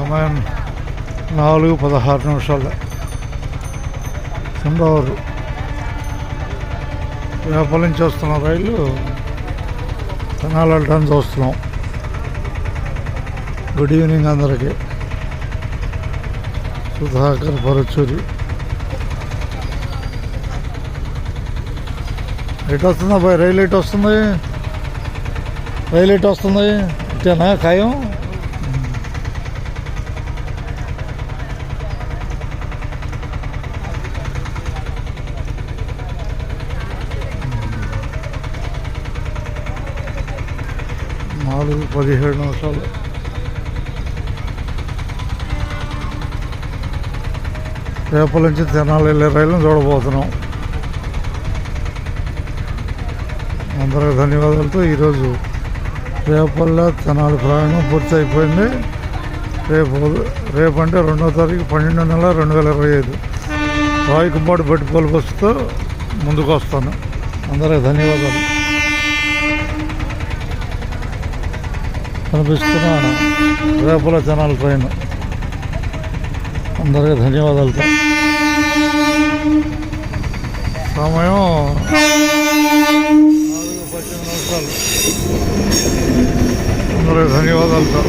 సమయం 4:16 చంద్రవరు రేపటి నుంచి వస్తున్న రైలు తెనాలి వెళ్ళడానికి చూస్తున్నాం. గుడ్ ఈవినింగ్ అందరికీ. సుధాకర్ పరచూరి ఎటు వస్తుంది అబ్బాయి? రైలు ఎటు వస్తుంది? రైలు ఎటు వస్తుంది? ఇటేనా ఖాయం? నాలుగు 17 రేపటి నుంచి తెనాలి వెళ్ళే రైలును చూడబోతున్నాం. అందరికీ ధన్యవాదాలతో ఈరోజు రేపల్ల తెనాలి ప్రయాణం పూర్తి అయిపోయింది. రేపు అంటే 2వ తారీఖు 12 నెల 2025 రాయకుంపాటి బట్టిపోలు బస్సుతో ముందుకు వస్తాను. అందరికీ ధన్యవాదాలు. కనిపిస్తున్న రేపల తెనాలి ట్రైన్. అందరికీ ధన్యవాదాలతో. సమయం 4:18. అందరికీ ధన్యవాదాలతో.